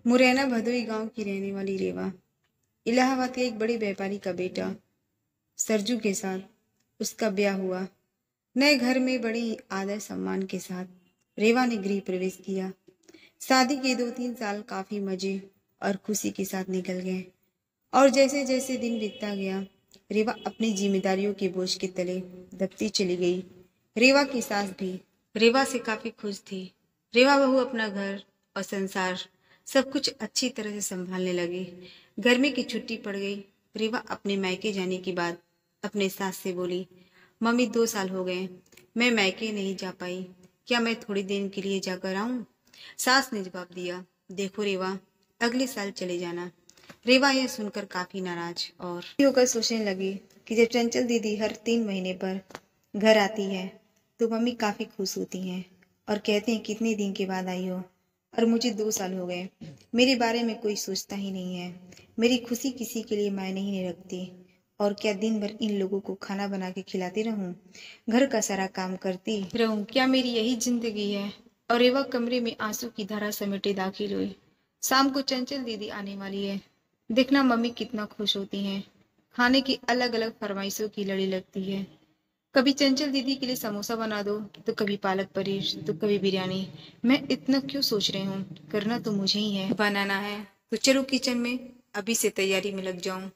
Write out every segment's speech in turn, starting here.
मुरैना भदोई गांव की रहने वाली रेवा इलाहाबाद के एक बड़े व्यापारी का बेटा सरजू के साथ उसका ब्याह हुआ। नए घर में बड़े ही आदर सम्मान के साथ रेवा ने गृह प्रवेश किया। शादी के 2-3 साल काफी मजे और खुशी के साथ निकल गए और जैसे जैसे दिन बीतता गया रेवा अपनी जिम्मेदारियों के बोझ के तले दबती चली गई। रेवा की सास भी रेवा से काफी खुश थी। रेवा बहू अपना घर और संसार सब कुछ अच्छी तरह से संभालने लगी। गर्मी की छुट्टी पड़ गई। रेवा अपने मायके जाने के बाद अपने सास से बोली, मम्मी 2 साल हो गए मैं मायके नहीं जा पाई, क्या मैं थोड़ी दिन के लिए जाकर आऊं? सास ने जवाब दिया, देखो रेवा, अगले साल चले जाना। रेवा यह सुनकर काफी नाराज और होकर सोचने लगी कि जब चंचल दीदी हर 3 महीने पर घर आती है तो मम्मी काफी खुश होती हैं और कहते हैं कितने दिन के बाद आई हो, और मुझे 2 साल हो गए मेरे बारे में कोई सोचता ही नहीं है। मेरी खुशी किसी के लिए मायने ही नहीं रखती। और क्या दिन भर इन लोगों को खाना बना के खिलाती रहूं, घर का सारा काम करती रहूं, क्या मेरी यही जिंदगी है? और रेवा कमरे में आंसू की धारा समेटे दाखिल हुई। शाम को चंचल दीदी आने वाली है, देखना मम्मी कितना खुश होती हैं। खाने की अलग अलग फरमाइशों की लड़ी लगती है। कभी चंचल दीदी के लिए समोसा बना दो, तो कभी पालक पनीर, तो कभी बिरयानी। मैं इतना क्यों सोच रही हूँ, करना तो मुझे ही है, बनाना है तो चलो किचन में अभी से तैयारी में लग जाऊं।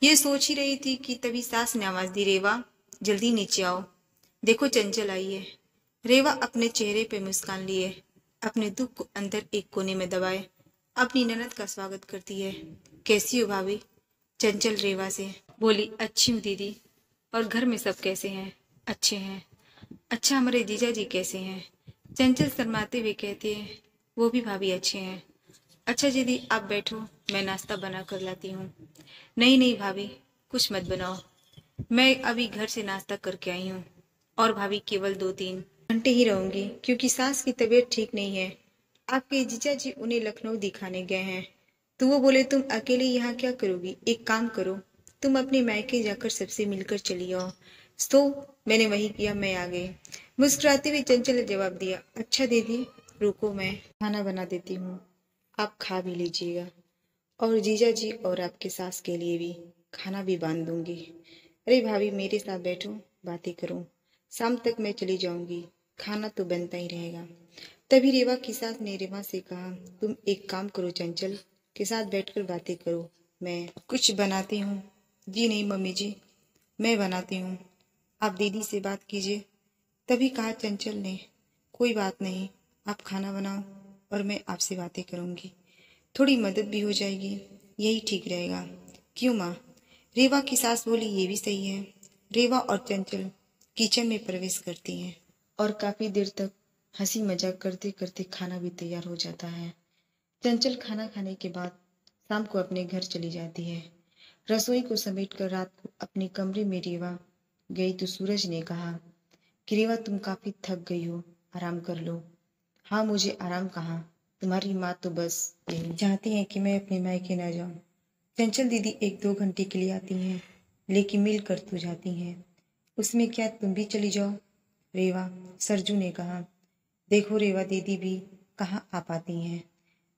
ये सोच ही रही थी कि तभी सास ने आवाज दी, रेवा जल्दी नीचे आओ, देखो चंचल आई है। रेवा अपने चेहरे पे मुस्कान लिए अपने दुख को अंदर एक कोने में दबाए अपनी ननद का स्वागत करती है। कैसी हो भाभी? चंचल रेवा से बोली, अच्छी हूँ दीदी। और घर में सब कैसे हैं? अच्छे हैं। अच्छा, हमारे जीजा जी कैसे हैं? चंचल शर्माते हुए कहती है, वो भी भाभी अच्छे हैं। अच्छा दीदी आप बैठो, मैं नाश्ता बना कर लाती हूँ। नहीं नहीं भाभी, कुछ मत बनाओ, मैं अभी घर से नाश्ता करके आई हूँ और भाभी केवल 2-3 घंटे ही रहूंगी क्योंकि सास की तबीयत ठीक नहीं है। आपके जीजा जी उन्हें लखनऊ दिखाने गए हैं। तो वो बोले तुम अकेले यहाँ क्या करोगी, एक काम करो तुम अपने मायके जाकर सबसे मिलकर चली आओ। तो मैंने वही किया, मैं आ गई। मुस्कुराते हुए चंचल ने जवाब दिया, अच्छा दीदी रुको, मैं खाना बना देती हूँ, आप खा भी लीजिएगा और जीजा जी और आपके सास के लिए भी खाना भी बांध दूंगी। अरे भाभी मेरे साथ बैठो, बातें करो, शाम तक मैं चली जाऊंगी, खाना तो बनता ही रहेगा। तभी रेवा की सास ने रेवा से कहा, तुम एक काम करो, चंचल के साथ बैठकर बातें करो, मैं कुछ बनाती हूँ। जी नहीं मम्मी जी, मैं बनाती हूँ, आप दीदी से बात कीजिए। तभी कहा चंचल ने, कोई बात नहीं, आप खाना बनाओ और मैं आपसे बातें करूंगी, थोड़ी मदद भी हो जाएगी, यही ठीक रहेगा। क्यों माँ? रेवा की सास बोली, ये भी सही है। रेवा और चंचल किचन में प्रवेश करती हैं और काफी देर तक हंसी मजाक करते करते खाना भी तैयार हो जाता है। चंचल खाना खाने के बाद शाम को अपने घर चली जाती है। रसोई को समेटकर रात को अपने कमरे में रेवा गई तो सूरज ने कहा कि रेवा तुम काफी थक गई हो, आराम कर लो। हाँ मुझे आराम कहाँ, तुम्हारी माँ तो बस यही चाहती है कि मैं अपने मायके ना जाऊं। चंचल दीदी 1-2 घंटे के लिए आती हैं, लेकिन मिल कर तो जाती हैं, उसमें क्या तुम भी चली जाओ? रेवा, सरजू ने कहा, देखो रेवा दीदी भी कहाँ आ पाती हैं।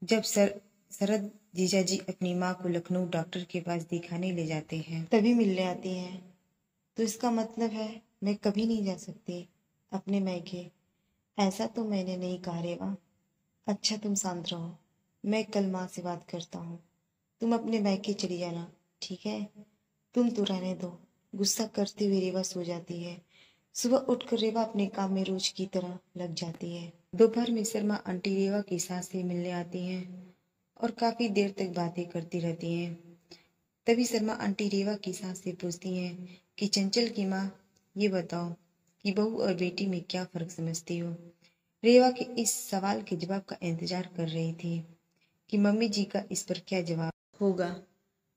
जब शरद जीजा जी अपनी माँ को लखनऊ डॉक्टर के पास दिखाने ले जाते हैं तभी मिलने आती हैं, तो इसका मतलब है मैं कभी नहीं जा सकती अपने मायके। ऐसा तो मैंने नहीं कहा रेवा। अच्छा तुम शांत रहो, मैं कल माँ से बात करता हूँ, तुम अपने मायके चली जाना, ठीक है? तुम तो रहने दो। गुस्सा करते हुए रेवा सो जाती है। सुबह उठकर रेवा अपने काम में रोज की तरह लग जाती है। दोपहर में शर्मा आंटी रेवा की सास से मिलने आती हैं और काफी देर तक बातें करती रहती हैं। तभी शर्मा आंटी रेवा की सास से पूछती हैं कि चंचल की माँ, ये बताओ कि बहू और बेटी में क्या फर्क समझती हो? रेवा के इस सवाल के जवाब का इंतजार कर रही थी कि मम्मी जी का इस पर क्या जवाब होगा।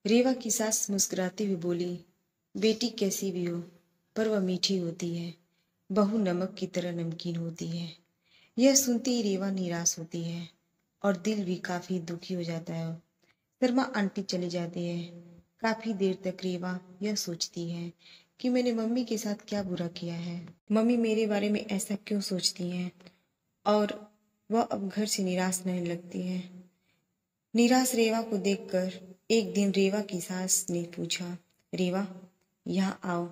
रेवा की सास मुस्कुराते हुए बोली, बेटी कैसी भी हो पर वह मीठी होती है, बहू नमक की तरह नमकीन होती है। यह सुनते ही रेवा निराश होती है और दिल भी काफी दुखी हो जाता है। शर्मा आंटी चली जाती है। काफी देर तक रेवा यह सोचती है कि मैंने मम्मी के साथ क्या बुरा किया है, मम्मी मेरे बारे में ऐसा क्यों सोचती हैं, और वह अब घर से निराश रहने लगती है। निराश रेवा को देखकर एक दिन रेवा की सास ने पूछा, रेवा यहाँ आओ,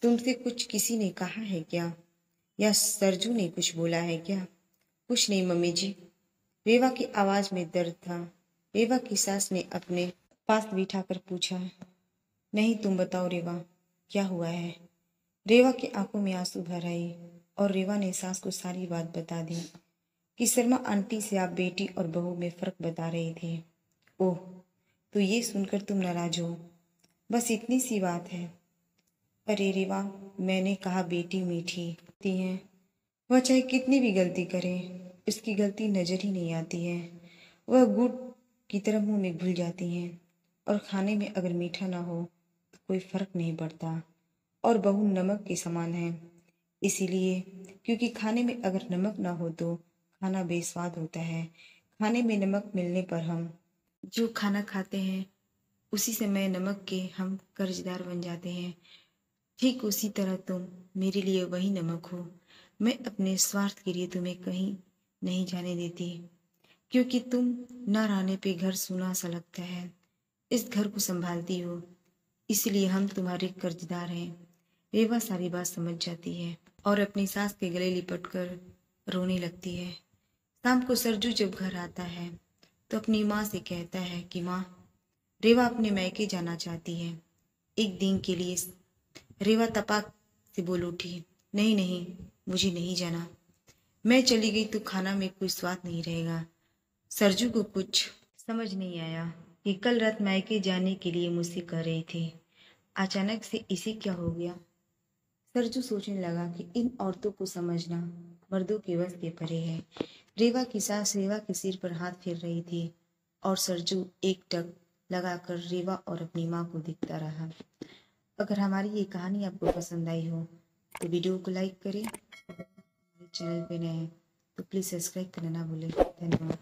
तुमसे कुछ किसी ने कहा है क्या, या सरजू ने कुछ बोला है क्या? कुछ नहीं मम्मी जी। रेवा की आवाज में दर्द था। रेवा की सास ने अपने पास बिठाकर पूछा, नहीं तुम बताओ रेवा, क्या हुआ है? रेवा की आंखों में आंसू भर आए और रेवा ने सास को सारी बात बता दी कि शर्मा आंटी से आप बेटी और बहू में फर्क बता रहे थे। ओह, तो ये सुनकर तुम नाराज हो? बस इतनी सी बात है। अरे रेवा, मैंने कहा बेटी मीठी होती है, वह चाहे कितनी भी गलती करे, उसकी गलती नजर ही नहीं आती है। वह गुड़ की तरह मुंह में घुल जाती है, और खाने में अगर मीठा ना हो तो कोई फर्क नहीं पड़ता। और बहू नमक के समान है, इसीलिए क्योंकि खाने में अगर नमक ना हो तो खाना बेस्वाद होता है। खाने में नमक मिलने पर हम जो खाना खाते हैं उसी समय नमक के हम कर्जदार बन जाते हैं। ठीक उसी तरह तुम मेरे लिए वही नमक हो। मैं अपने स्वार्थ के लिए तुम्हें कहीं नहीं जाने देती, क्योंकि तुम न रहने पे घर सूना सा लगता है। इस घर को संभालती हो, इसलिए हम तुम्हारे कर्जदार हैं। रेवा सारी बात समझ जाती है और अपनी सास के गले लिपट कर रोने लगती है। शाम को सरजू जब घर आता है तो अपनी माँ से कहता है कि माँ, रेवा अपने मैके जाना चाहती है एक दिन के लिए। रेवा तपाक से बोल उठी, नहीं नहीं, मुझे नहीं जाना। मैं चली गई तो खाना में कोई स्वाद नहीं रहेगा। सरजू को कुछ समझ नहीं आया कि कल रात मायके जाने के लिए मुझसे कह रही थी, अचानक से इसे क्या हो गया। सरजू सोचने लगा कि इन औरतों को समझना मर्दों के बस के परे है। रेवा की सास रेवा के सिर पर हाथ फेर रही थी और सरजू एक टक लगाकर रेवा और अपनी माँ को देखता रहा। अगर हमारी ये कहानी आपको पसंद आई हो तो वीडियो को लाइक करें। चैनल पे नए हैं तो प्लीज़ सब्सक्राइब करना ना भूलें। धन्यवाद।